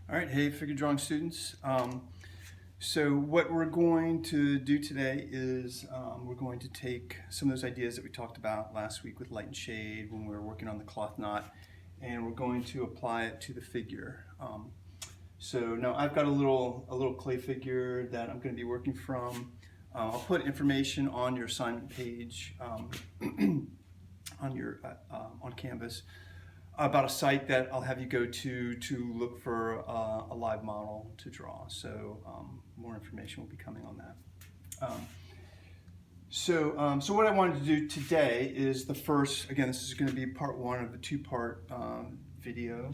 All right, hey, figure drawing students. So what we're going to do today is we're going to take some of those ideas that we talked about last week with light and shade when we were working on the cloth knot, and we're going to apply it to the figure. So now I've got a little clay figure that I'm going to be working from. I'll put information on your assignment page on Canvas about a site that I'll have you go to look for a live model to draw. So more information will be coming on that. So what I wanted to do today is the first, again, this is going to be part one of a two-part video.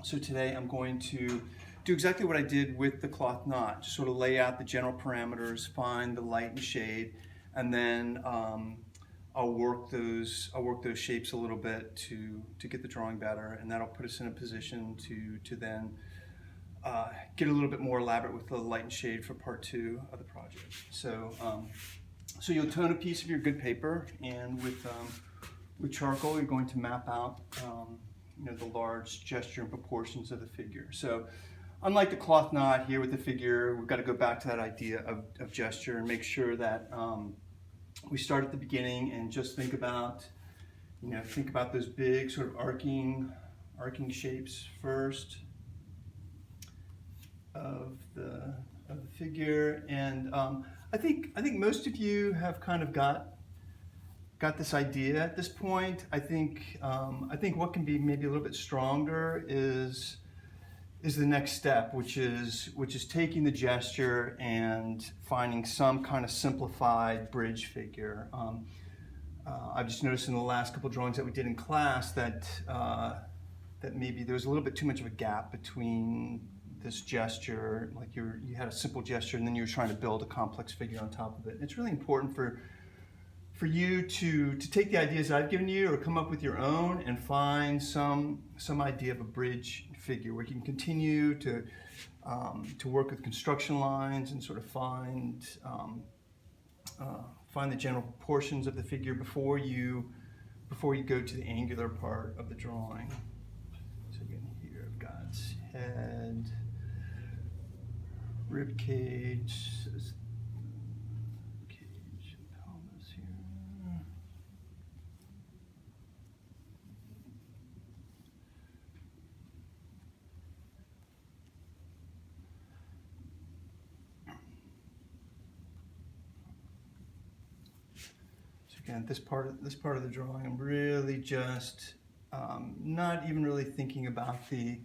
So today I'm going to do exactly what I did with the cloth knot, just sort of lay out the general parameters, find the light and shade, and then I'll work those shapes a little bit to get the drawing better, and that'll put us in a position to then get a little bit more elaborate with the light and shade for part two of the project. So so you'll tone a piece of your good paper, and with charcoal you're going to map out the large gesture and proportions of the figure. So unlike the cloth knot here with the figure, we've got to go back to that idea of gesture and make sure that we start at the beginning and just think about those big sort of arcing shapes first of the figure. And I think most of you have kind of got this idea at this point. I think what can be maybe a little bit stronger is the next step, which is taking the gesture and finding some kind of simplified bridge figure. I've just noticed in the last couple drawings that we did in class that maybe there was a little bit too much of a gap between this gesture, like you had a simple gesture and then you were trying to build a complex figure on top of it. And it's really important for you to take the ideas that I've given you or come up with your own and find some idea of a bridge figure where you can continue to work with construction lines and sort of find the general proportions of the figure before you go to the angular part of the drawing. So again, here I've got head, rib cage, pelvis here. Again, this part of the drawing, I'm really just not even really thinking about the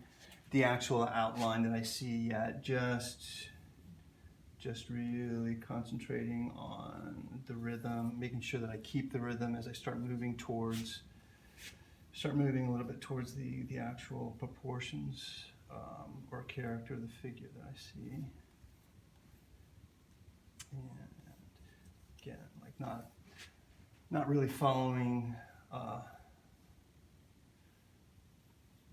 actual outline that I see yet. Just really concentrating on the rhythm, making sure that I keep the rhythm as I start moving a little bit towards the actual proportions or character of the figure that I see. And again, like not really following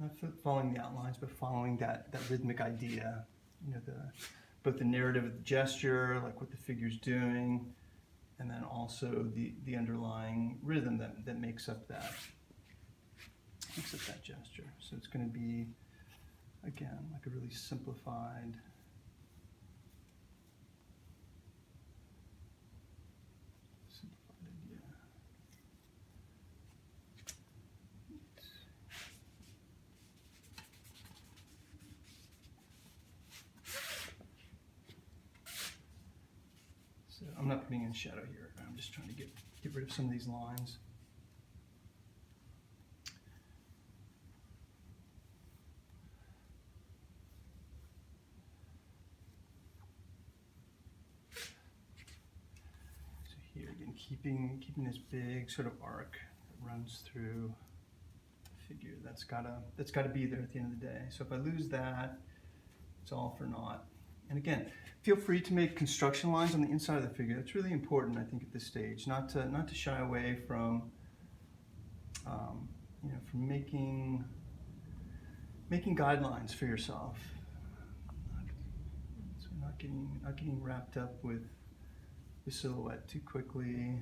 not following the outlines, but following that rhythmic idea. Both the narrative of the gesture, like what the figure's doing, and then also the underlying rhythm that makes up that gesture. So it's going to be, again, like a really simplified idea. So I'm not putting in shadow here. I'm just trying to get rid of some of these lines. So here again, keeping this big sort of arc that runs through the figure. That's gotta be there at the end of the day. So if I lose that, it's all for naught. And again, feel free to make construction lines on the inside of the figure. That's really important, I think, at this stage. Not to shy away from from making guidelines for yourself. So not getting wrapped up with the silhouette too quickly.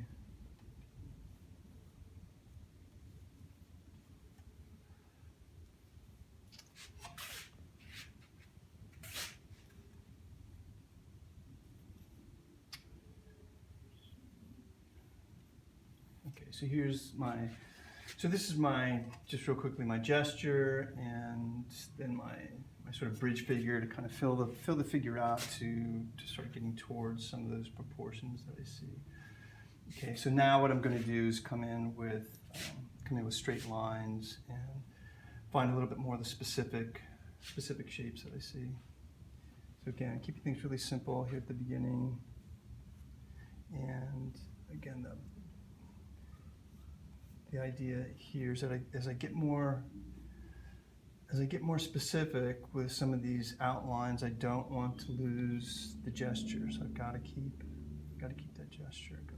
so here's so this is just real quickly, my gesture, and then my sort of bridge figure to kind of fill the figure out to start getting towards some of those proportions that I see. Okay, so now what I'm going to do is come in with straight lines and find a little bit more of the specific shapes that I see. So again, keeping things really simple here at the beginning, and again, the idea here is that as I get more specific with some of these outlines, I don't want to lose the gesture. So I've got to keep that gesture going.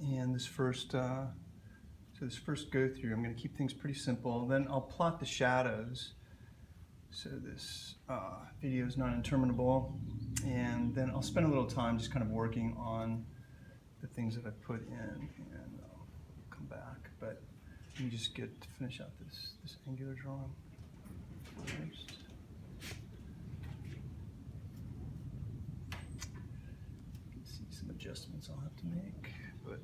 And this first go through, I'm going to keep things pretty simple. Then I'll plot the shadows. So this video is not interminable, and then I'll spend a little time just kind of working on the things that I put in, and I'll come back. But let me just finish out this angular drawing first. You can see some adjustments I'll have to make, but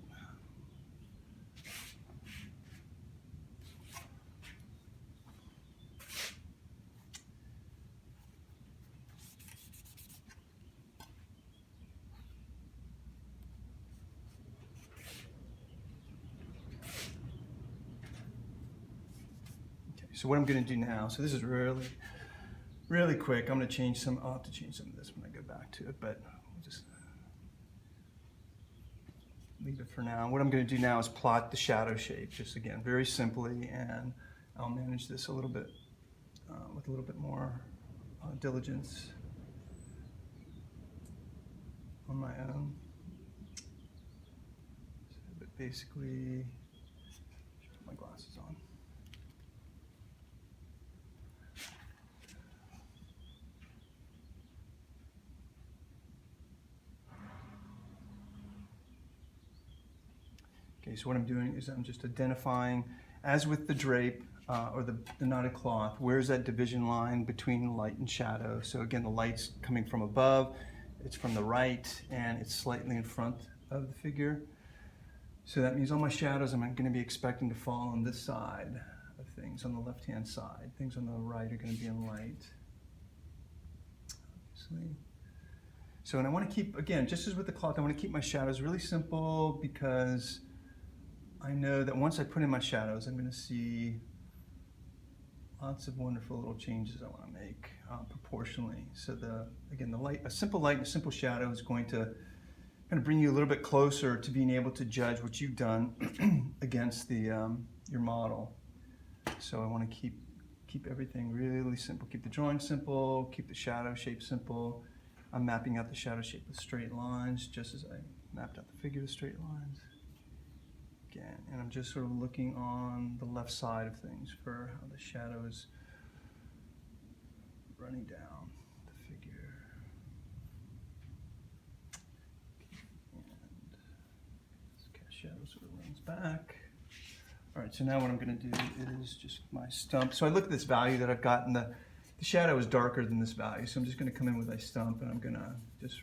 so what I'm going to do now, so this is really quick. I'll have to change some of this when I go back to it, but we'll just leave it for now. What I'm going to do now is plot the shadow shape, just again, very simply, and I'll manage this a little bit with a little bit more diligence on my own. So, but basically, put my glasses on. Okay, so what I'm doing is I'm just identifying, as with the drape or the knotted cloth, where's that division line between light and shadow. So again, the light's coming from above, it's from the right, and it's slightly in front of the figure. So that means all my shadows I'm going to be expecting to fall on this side of things, on the left-hand side. Things on the right are going to be in light, obviously. So, and I want to keep, again, just as with the cloth, I want to keep my shadows really simple, because I know that once I put in my shadows, I'm going to see lots of wonderful little changes I want to make proportionally. So again, a simple light and a simple shadow is going to kind of bring you a little bit closer to being able to judge what you've done against your model. So I want to keep everything really simple. Keep the drawing simple, keep the shadow shape simple. I'm mapping out the shadow shape with straight lines, just as I mapped out the figure with straight lines. Again, and I'm just sort of looking on the left side of things for how the shadow is running down the figure. And this cast shadow sort of runs back. All right, so now what I'm going to do is just my stump. So I look at this value that I've gotten. The shadow is darker than this value, so I'm just going to come in with a stump, and I'm going to just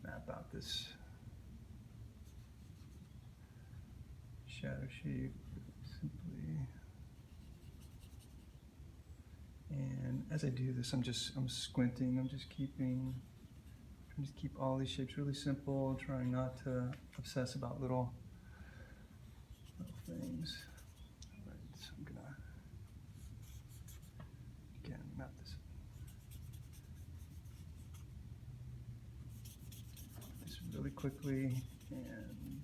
map out this shadow shape simply. And as I do this, I'm squinting. I'm just trying to keep all these shapes really simple, trying not to obsess about little things. All right, so I'm gonna again map this quickly and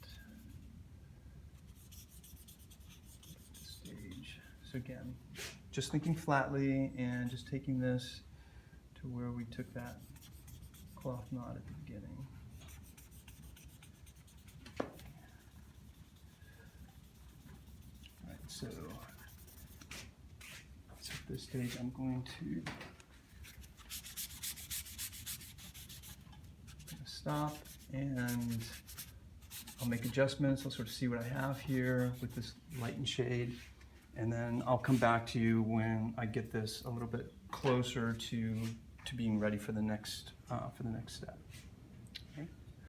stage. So again, just thinking flatly and just taking this to where we took that cloth knot at the beginning. All right, so at this stage I'm going to stop and I'll make adjustments. I'll sort of see what I have here with this light and shade, and then I'll come back to you when I get this a little bit closer to being ready for the next step.